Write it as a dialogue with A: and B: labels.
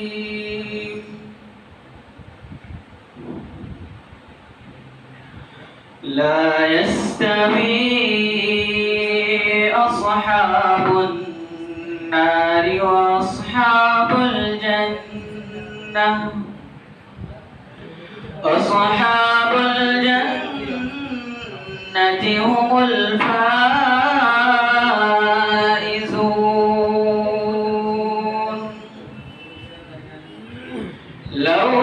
A: الرجيم لا يستوي أصحاب النار وأصحاب الجنة أصحاب الجنة هم الفائزون لو